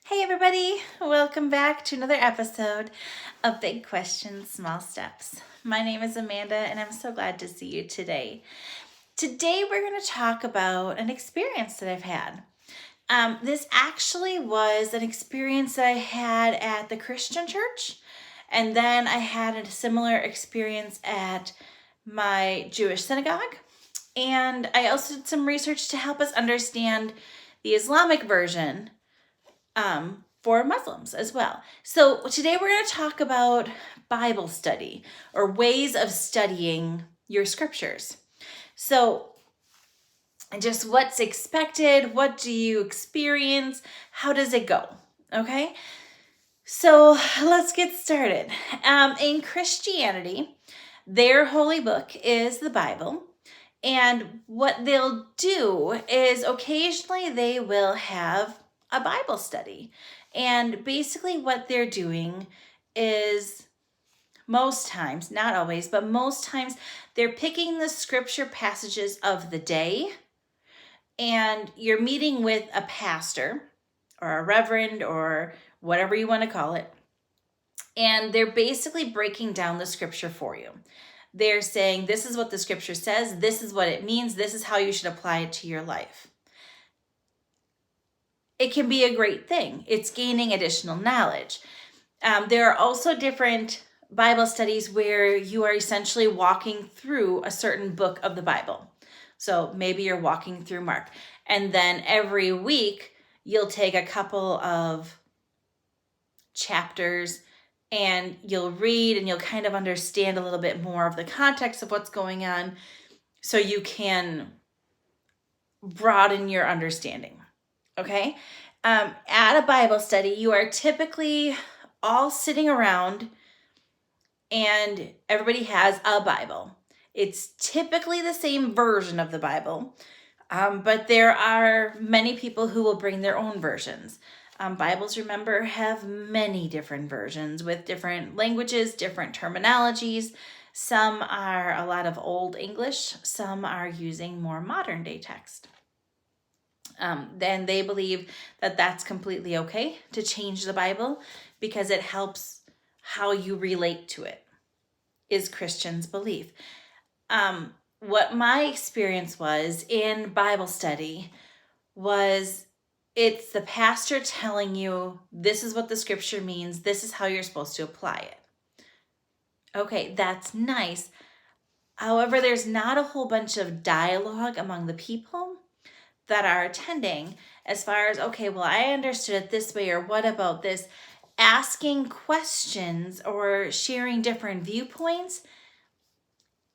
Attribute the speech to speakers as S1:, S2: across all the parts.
S1: Hey everybody, welcome back to another episode of Big Questions, Small Steps. My name is Amanda and I'm so glad to see you today. Today we're going to talk about an experience that I've had. This actually was an experience that I had at the Christian church, and then I had a similar experience at my Jewish synagogue. And I also did some research to help us understand the Islamic version for Muslims as well. So today we're going to talk about Bible study or ways of studying your scriptures. So just what's expected, what do you experience, how does it go? Okay, so let's get started. In Christianity, their holy book is the Bible. And what they'll do is occasionally they will have a Bible study. And basically what they're doing is most times, not always, but most times they're picking the scripture passages of the day, and you're meeting with a pastor or a reverend or whatever you want to call it. And they're basically breaking down the scripture for you. They're saying, this is what the scripture says, this is what it means, this is how you should apply it to your life. It can be a great thing. It's gaining additional knowledge. There are also different Bible studies where you are essentially walking through a certain book of the Bible. So maybe you're walking through Mark, and then every week you'll take a couple of chapters and you'll read and you'll kind of understand a little bit more of the context of what's going on so you can broaden your understanding. Okay? At a Bible study, you are typically all sitting around and everybody has a Bible. It's typically the same version of the Bible, but there are many people who will bring their own versions. Bibles, remember, have many different versions with different languages, different terminologies. Some are a lot of Old English, some are using more modern day text. Then they believe that that's completely okay to change the Bible because it helps how you relate to it, is Christians' belief. What my experience was in Bible study was it's the pastor telling you, this is what the scripture means, this is how you're supposed to apply it. Okay, that's nice. However, there's not a whole bunch of dialogue among the people that are attending as far as, okay, well, I understood it this way, or what about this? Asking questions or sharing different viewpoints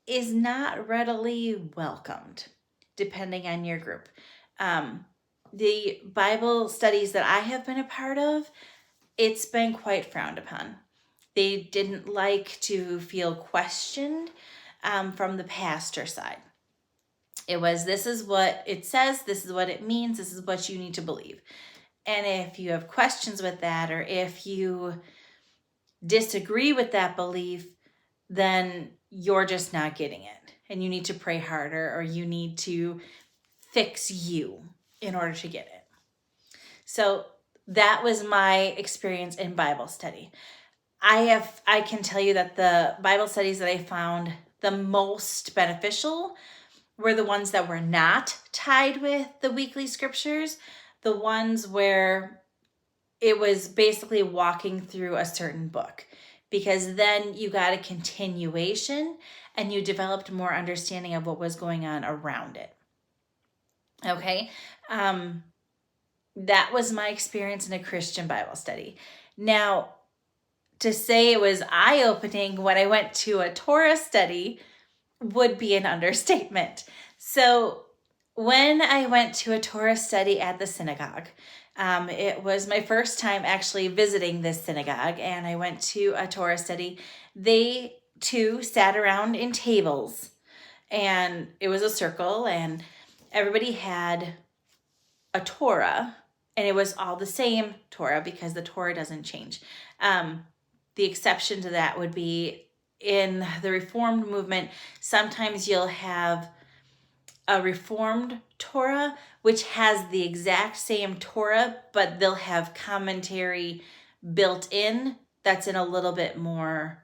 S1: is not readily welcomed, depending on your group. The Bible studies that I have been a part of, it's been quite frowned upon. They didn't like to feel questioned from the pastor side. It was, this is what it says, this is what it means, this is what you need to believe. And if you have questions with that, or if you disagree with that belief, then you're just not getting it. And you need to pray harder, or you need to fix you in order to get it. So that was my experience in Bible study. I can tell you that the Bible studies that I found the most beneficial were the ones that were not tied with the weekly scriptures, the ones where it was basically walking through a certain book, because then you got a continuation and you developed more understanding of what was going on around it. Okay, that was my experience in a Christian Bible study. Now, to say it was eye-opening when I went to a Torah study would be an understatement. So when I went to a Torah study at the synagogue, it was my first time actually visiting this synagogue, and I went to a Torah study. They too sat around in tables, and it was a circle, and everybody had a Torah, and it was all the same Torah because the Torah doesn't change. The exception to that would be in the Reformed movement, sometimes you'll have a Reformed Torah, which has the exact same Torah, but they'll have commentary built in that's in a little bit more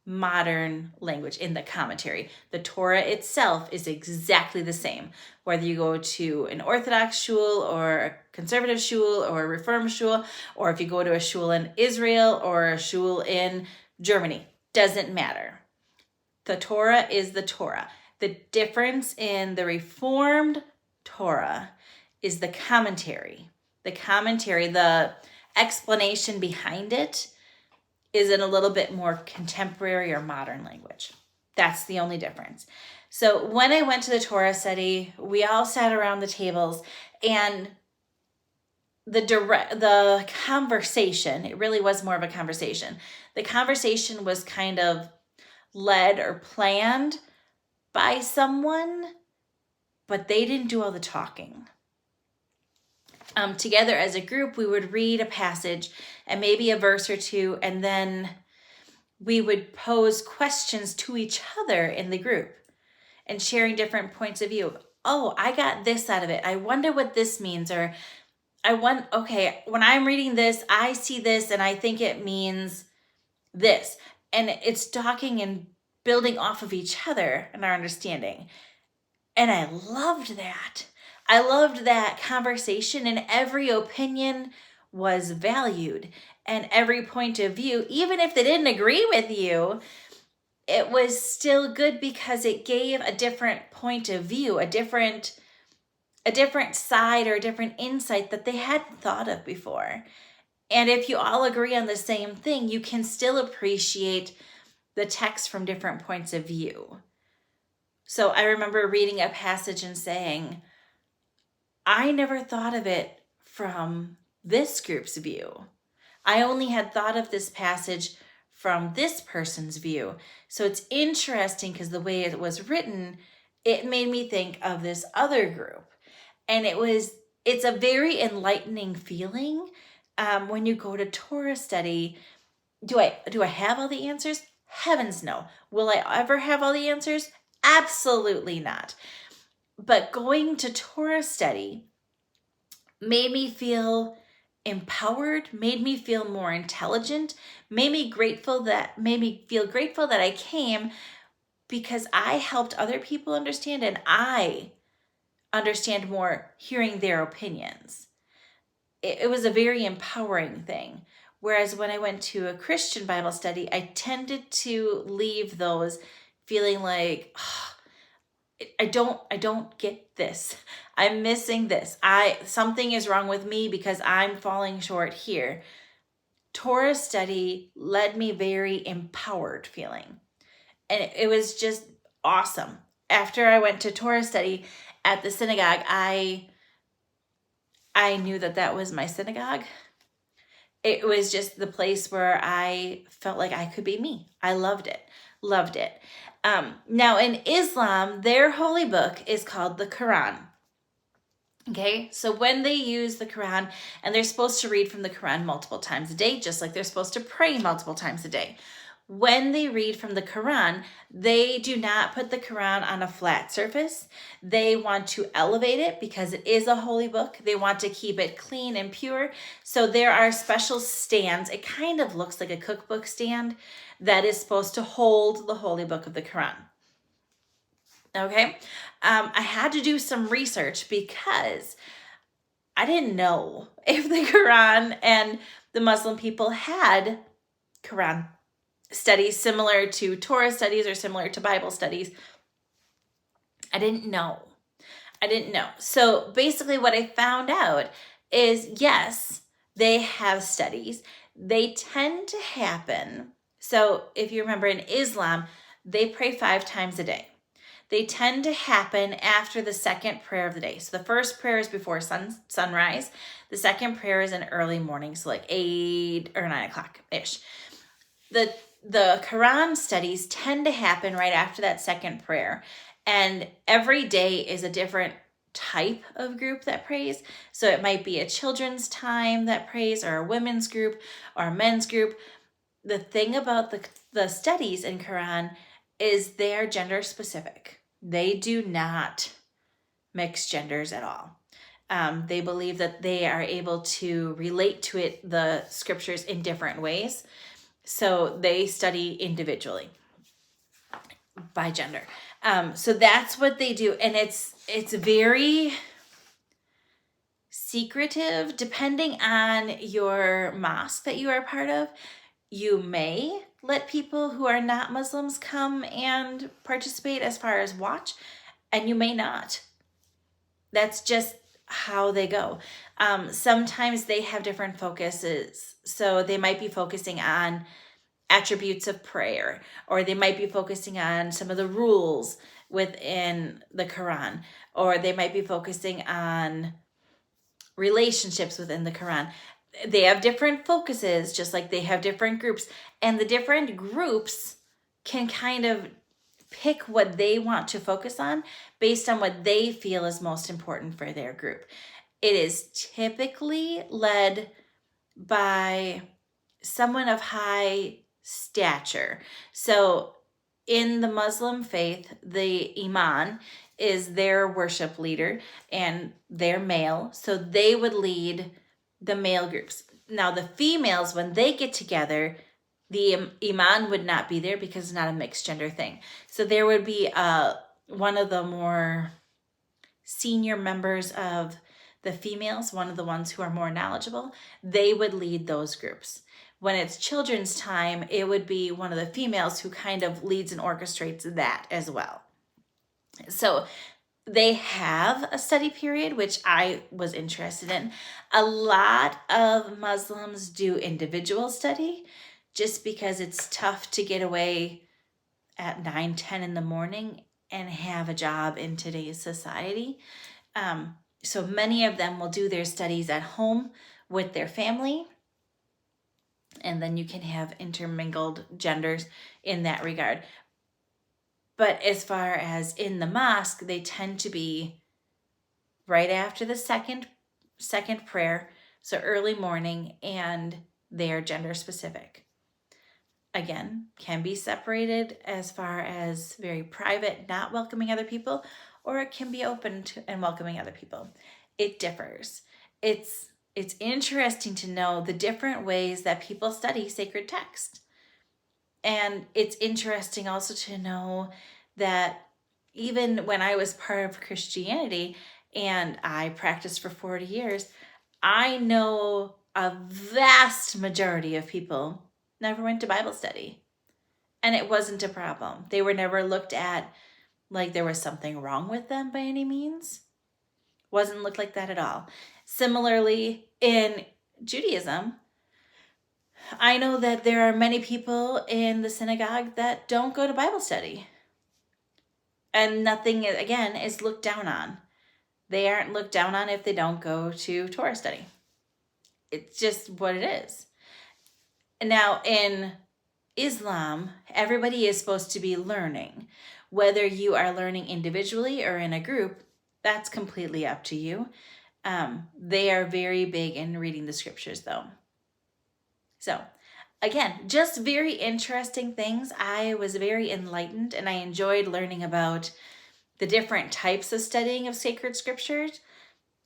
S1: modern language in the commentary. The Torah itself is exactly the same, whether you go to an Orthodox shul or a conservative shul or a Reformed shul, or if you go to a shul in Israel or a shul in Germany, doesn't matter. The Torah is the Torah. The difference in the Reformed Torah is the commentary. The explanation behind it is in a little bit more contemporary or modern language. That's the only difference. So when I went to the Torah study, we all sat around the tables, and the conversation, it really was more of a conversation. The conversation was kind of led or planned by someone, but they didn't do all the talking. Together as a group, we would read a passage and maybe a verse or two, and then we would pose questions to each other in the group and sharing different points of view. Oh, I got this out of it. I wonder what this means. Or okay, when I'm reading this, I see this and I think it means this. And it's talking and building off of each other and our understanding. And I loved that. I loved that conversation, and every opinion was valued, and every point of view, even if they didn't agree with you, it was still good because it gave a different point of view, a different side or a different insight that they hadn't thought of before. And if you all agree on the same thing, you can still appreciate the text from different points of view. So I remember reading a passage and saying, I never thought of it from this group's view. I only had thought of this passage from this person's view. So it's interesting because the way it was written, it made me think of this other group. And it's a very enlightening feeling when you go to Torah study. Do I have all the answers? Heavens no. Will I ever have all the answers? Absolutely not. But going to Torah study made me feel empowered, made me feel more intelligent, made me feel grateful that I came, because I helped other people understand, and I understand more hearing their opinions. It was a very empowering thing. Whereas when I went to a Christian Bible study, I tended to leave those feeling like, oh, I don't get this. I'm missing this. Something is wrong with me because I'm falling short here. Torah study led me very empowered feeling. And it was just awesome. After I went to Torah study at the synagogue, I knew that was my synagogue. It was just the place where I felt like I could be me. I loved it. Now in Islam, their holy book is called the Quran. Okay, so when they use the Quran, and they're supposed to read from the Quran multiple times a day, just like they're supposed to pray multiple times a day. When they read from the Quran, they do not put the Quran on a flat surface. They want to elevate it because it is a holy book. They want to keep it clean and pure. So there are special stands. It kind of looks like a cookbook stand that is supposed to hold the holy book of the Quran. Okay, I had to do some research because I didn't know if the Quran and the Muslim people had Quran studies similar to Torah studies or similar to Bible studies. I didn't know. So basically what I found out is, yes, they have studies. They tend to happen. So if you remember, in Islam, they pray 5 times a day. They tend to happen after the second prayer of the day. So the first prayer is before sunrise. The second prayer is in early morning, so like 8 or 9 o'clock-ish. The Quran studies tend to happen right after that second prayer. And every day is a different type of group that prays. So it might be a children's time that prays, or a women's group, or a men's group. The thing about the studies in Quran is they are gender specific. They do not mixed genders at all. They believe that they are able to relate to the scriptures in different ways. So they study individually by gender. So that's what they do. And it's very secretive. Depending on your mosque that you are part of, you may let people who are not Muslims come and participate as far as watch, and you may not. That's just how they go. Sometimes they have different focuses. So they might be focusing on attributes of prayer, or they might be focusing on some of the rules within the Quran, or they might be focusing on relationships within the Quran. They have different focuses, just like they have different groups, and the different groups can kind of pick what they want to focus on based on what they feel is most important for their group. It is typically led by someone of high stature. So in the Muslim faith, the imam is their worship leader, and they're male. So they would lead the male groups. Now the females, when they get together, the imam would not be there because it's not a mixed gender thing. So there would be one of the more senior members of the females, one of the ones who are more knowledgeable, they would lead those groups. When it's children's time, it would be one of the females who kind of leads and orchestrates that as well. So they have a study period, which I was interested in. A lot of Muslims do individual study just because it's tough to get away at 9, 10 in the morning and have a job in today's society. So many of them will do their studies at home with their family, and then you can have intermingled genders in that regard. But as far as in the mosque, they tend to be right after the second prayer, so early morning, and they are gender specific. Again, can be separated as far as very private, not welcoming other people, or it can be open to and welcoming other people. It differs. It's interesting to know the different ways that people study sacred text. And it's interesting also to know that even when I was part of Christianity and I practiced for 40 years, I know a vast majority of people never went to Bible study. And it wasn't a problem. They were never looked at like there was something wrong with them by any means. Wasn't looked like that at all. Similarly, in Judaism, I know that there are many people in the synagogue that don't go to Bible study. And nothing, again, is looked down on. They aren't looked down on if they don't go to Torah study. It's just what it is. Now, in Islam, everybody is supposed to be learning. Whether you are learning individually or in a group, that's completely up to you. They are very big in reading the scriptures, though. So, again, just very interesting things. I was very enlightened, and I enjoyed learning about the different types of studying of sacred scriptures.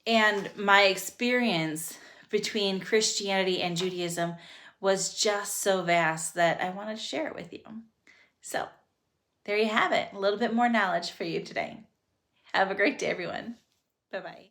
S1: And my experience between Christianity and Judaism was just so vast that I wanted to share it with you. So, there you have it. A little bit more knowledge for you today. Have a great day, everyone. Bye-bye.